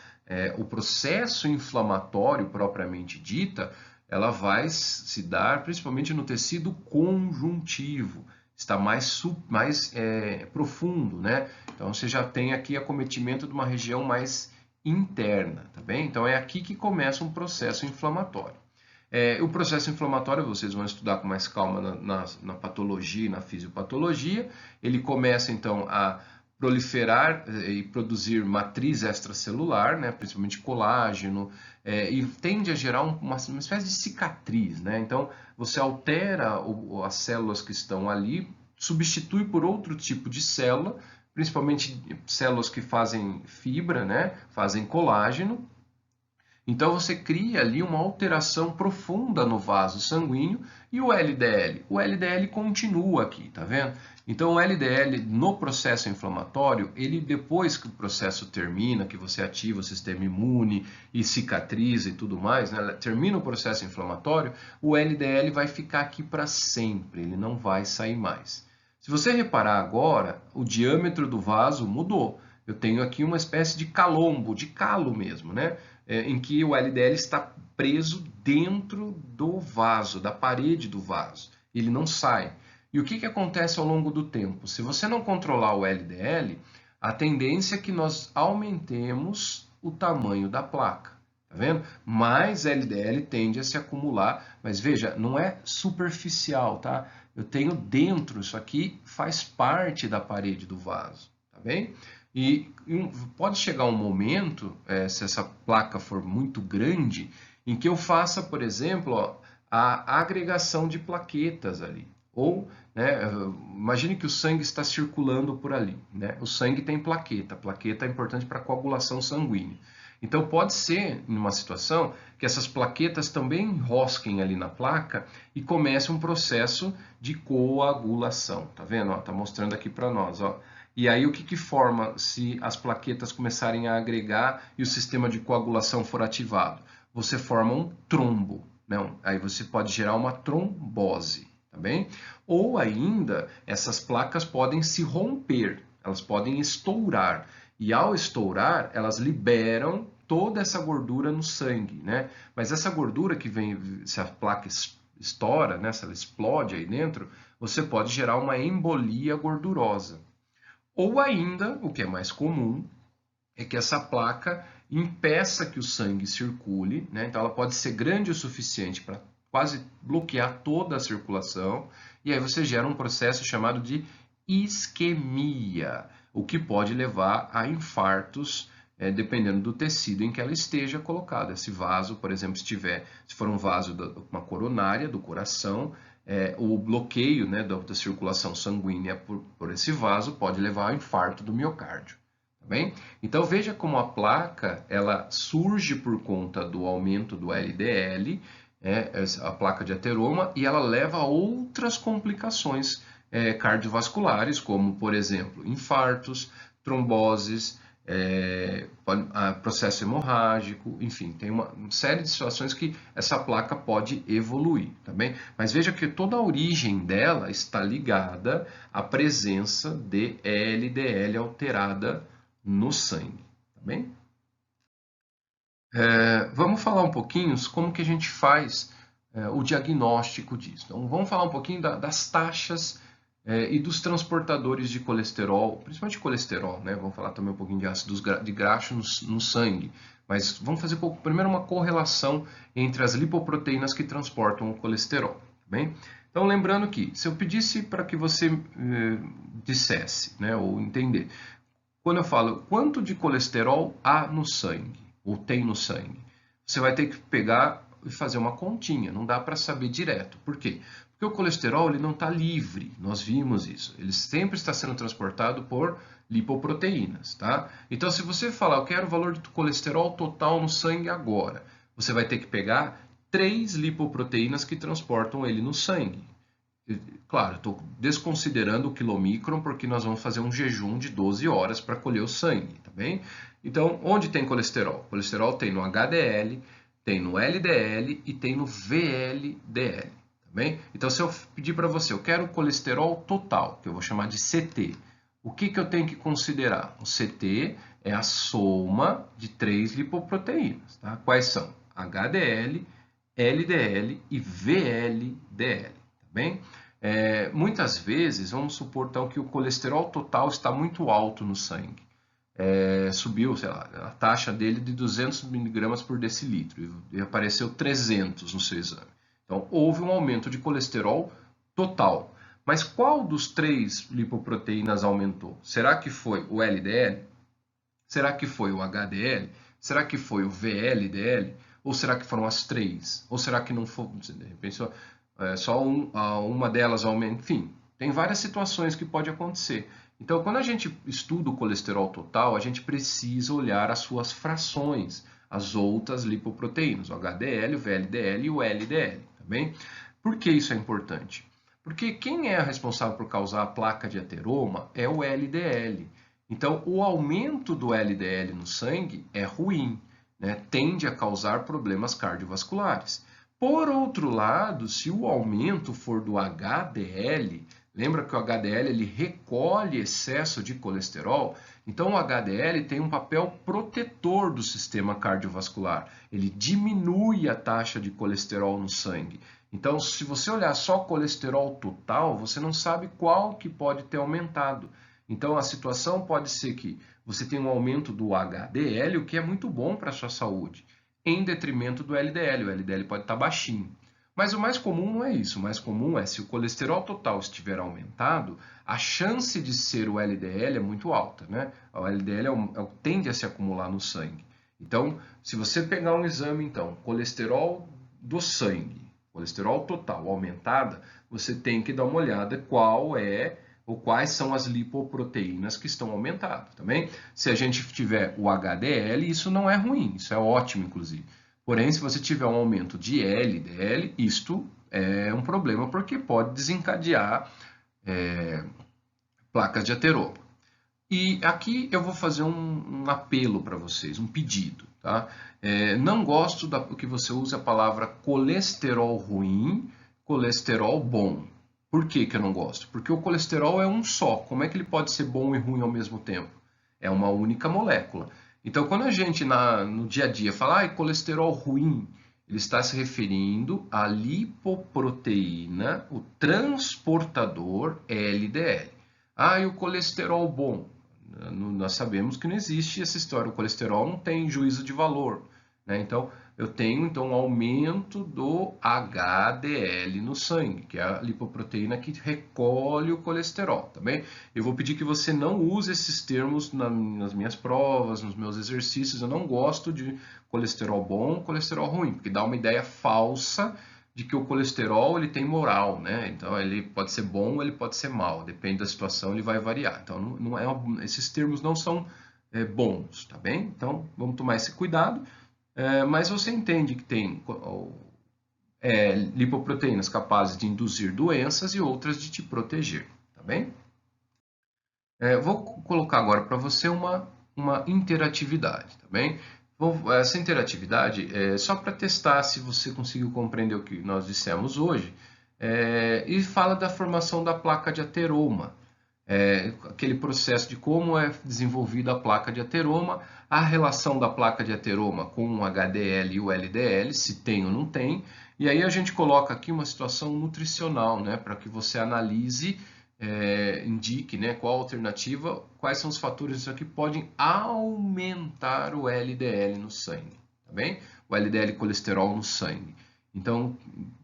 o processo inflamatório propriamente dita, ela vai se dar principalmente no tecido conjuntivo, está mais profundo, né? Então você já tem aqui acometimento de uma região mais interna, tá bem? Então é aqui que começa um processo inflamatório. O processo inflamatório vocês vão estudar com mais calma na patologia e na fisiopatologia. Ele começa então a proliferar e produzir matriz extracelular, né, principalmente colágeno, e tende a gerar uma espécie de cicatriz, né? Então você altera as células que estão ali, substitui por outro tipo de célula, principalmente células que fazem fibra, né, fazem colágeno. Então você cria ali uma alteração profunda no vaso sanguíneo e o LDL? O LDL continua aqui, tá vendo? Então o LDL no processo inflamatório, ele depois que o processo termina, que você ativa o sistema imune e cicatriza e tudo mais, né? Termina o processo inflamatório, o LDL vai ficar aqui para sempre, ele não vai sair mais. Se você reparar agora, o diâmetro do vaso mudou. Eu tenho aqui uma espécie de calombo, de calo mesmo, né? Em que o LDL está preso dentro do vaso, da parede do vaso. Ele não sai. E o que acontece ao longo do tempo? Se você não controlar o LDL, a tendência é que nós aumentemos o tamanho da placa. Tá vendo? Mais LDL tende a se acumular, mas veja, não é superficial, tá? Eu tenho dentro, isso aqui faz parte da parede do vaso, tá bem? E pode chegar um momento, se essa placa for muito grande, em que eu faça, por exemplo, ó, a agregação de plaquetas ali. Ou, né, imagine que o sangue está circulando por ali, né? O sangue tem plaqueta, a plaqueta é importante para a coagulação sanguínea. Então pode ser, numa situação, que essas plaquetas também enrosquem ali na placa e comece um processo de coagulação. Tá vendo? Ó, tá mostrando aqui para nós, ó. E aí o que forma se as plaquetas começarem a agregar e o sistema de coagulação for ativado? Você forma um trombo, né? Aí você pode gerar uma trombose, tá bem? Ou ainda, essas placas podem se romper, elas podem estourar. E ao estourar, elas liberam toda essa gordura no sangue, né? Mas essa gordura que vem, se a placa estoura, né? Se ela explode aí dentro, você pode gerar uma embolia gordurosa. Ou ainda, o que é mais comum, é que essa placa impeça que o sangue circule, né? Então ela pode ser grande o suficiente para quase bloquear toda a circulação, e aí você gera um processo chamado de isquemia, o que pode levar a infartos dependendo do tecido em que ela esteja colocada. Esse vaso, por exemplo, se for um vaso uma coronária do coração, o bloqueio, né, da circulação sanguínea por esse vaso pode levar ao infarto do miocárdio. Tá bem? Então veja como a placa ela surge por conta do aumento do LDL, a placa de ateroma, e ela leva a outras complicações cardiovasculares, como, por exemplo, infartos, tromboses, processo hemorrágico, enfim, tem uma série de situações que essa placa pode evoluir, tá bem? Mas veja que toda a origem dela está ligada à presença de LDL alterada no sangue, tá bem? Vamos falar um pouquinho como que a gente faz o diagnóstico disso. Então, vamos falar um pouquinho das taxas e dos transportadores de colesterol, principalmente colesterol, né? Vamos falar também um pouquinho de ácidos graxos no sangue, mas vamos fazer primeiro uma correlação entre as lipoproteínas que transportam o colesterol, tá bem? Então, lembrando que, se eu pedisse para que você dissesse, né, ou entender, quando eu falo quanto de colesterol há no sangue, ou tem no sangue, você vai ter que pegar e fazer uma continha, não dá para saber direto. Por quê? Porque o colesterol ele não está livre, nós vimos isso. Ele sempre está sendo transportado por lipoproteínas, tá? Então, se você falar, eu quero o valor do colesterol total no sangue agora, você vai ter que pegar 3 lipoproteínas que transportam ele no sangue. Claro, estou desconsiderando o quilomicron, porque nós vamos fazer um jejum de 12 horas para colher o sangue, tá bem? Então, onde tem colesterol? Colesterol tem no HDL, tem no LDL e tem no VLDL, tá bem? Então, se eu pedir para você, eu quero o colesterol total, que eu vou chamar de CT, o que eu tenho que considerar? O CT é a soma de 3 lipoproteínas, tá? Quais são? HDL, LDL e VLDL, tá bem? Muitas vezes, vamos supor então, que o colesterol total está muito alto no sangue. Subiu, sei lá, a taxa dele de 200 mg por decilitro e apareceu 300 no seu exame. Então, houve um aumento de colesterol total. Mas qual dos 3 lipoproteínas aumentou? Será que foi o LDL? Será que foi o HDL? Será que foi o VLDL? Ou será que foram as 3? Ou será que não foi, de repente, só uma delas aumenta? Enfim, tem várias situações que pode acontecer. Então, quando a gente estuda o colesterol total, a gente precisa olhar as suas frações, as outras lipoproteínas, o HDL, o VLDL e o LDL, tá bem? Por que isso é importante? Porque quem é responsável por causar a placa de ateroma é o LDL. Então, o aumento do LDL no sangue é ruim, né? Tende a causar problemas cardiovasculares. Por outro lado, se o aumento for do HDL, lembra que o HDL ele recolhe excesso de colesterol? Então o HDL tem um papel protetor do sistema cardiovascular. Ele diminui a taxa de colesterol no sangue. Então, se você olhar só colesterol total, você não sabe qual que pode ter aumentado. Então, a situação pode ser que você tenha um aumento do HDL, o que é muito bom para a sua saúde, em detrimento do LDL. O LDL pode estar baixinho. Mas o mais comum não é isso. O mais comum é, se o colesterol total estiver aumentado, a chance de ser o LDL é muito alta, né? O LDL tende a se acumular no sangue. Então, se você pegar um exame, então, colesterol do sangue, colesterol total aumentada, você tem que dar uma olhada qual é ou quais são as lipoproteínas que estão aumentadas, tá bem? Se a gente tiver o HDL, isso não é ruim, isso é ótimo, inclusive. Porém, se você tiver um aumento de LDL, isto é um problema, porque pode desencadear placas de ateroma. E aqui eu vou fazer um apelo para vocês, um pedido, tá? Não gosto que você use a palavra colesterol ruim, colesterol bom. Por que eu não gosto? Porque o colesterol é um só. Como é que ele pode ser bom e ruim ao mesmo tempo? É uma única molécula. Então, quando a gente no dia a dia fala colesterol ruim, ele está se referindo à lipoproteína, o transportador LDL. E o colesterol bom? Nós sabemos que não existe essa história. O colesterol não tem juízo de valor, né? Então, eu tenho então um aumento do HDL no sangue, que é a lipoproteína que recolhe o colesterol, tá bem? Eu vou pedir que você não use esses termos nas minhas provas, nos meus exercícios. Eu não gosto de colesterol bom, colesterol ruim, porque dá uma ideia falsa de que o colesterol ele tem moral, né? Então ele pode ser bom ou ele pode ser mal, depende da situação, ele vai variar. Então não é, esses termos não são bons, tá bem? Então vamos tomar esse cuidado. Mas você entende que tem lipoproteínas capazes de induzir doenças e outras de te proteger, tá bem? Vou colocar agora para você uma interatividade, tá bem? Essa interatividade é só para testar se você conseguiu compreender o que nós dissemos hoje, e fala da formação da placa de ateroma, aquele processo de como é desenvolvida a placa de ateroma, a relação da placa de ateroma com o HDL e o LDL, se tem ou não tem, e aí a gente coloca aqui uma situação nutricional, né, para que você analise, indique, né, qual a alternativa, quais são os fatores que podem aumentar o LDL no sangue, tá bem? O LDL colesterol no sangue. Então,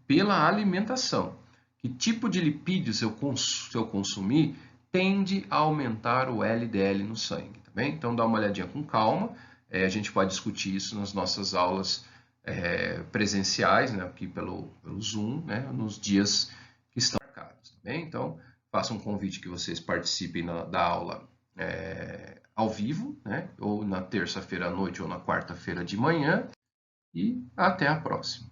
pela alimentação, que tipo de lipídios eu consumir, tende a aumentar o LDL no sangue, tá bem? Então dá uma olhadinha com calma, a gente pode discutir isso nas nossas aulas presenciais, né, aqui pelo Zoom, né, nos dias que estão marcados, tá bem? Então faço um convite que vocês participem da aula ao vivo, né, ou na terça-feira à noite ou na quarta-feira de manhã, e até a próxima.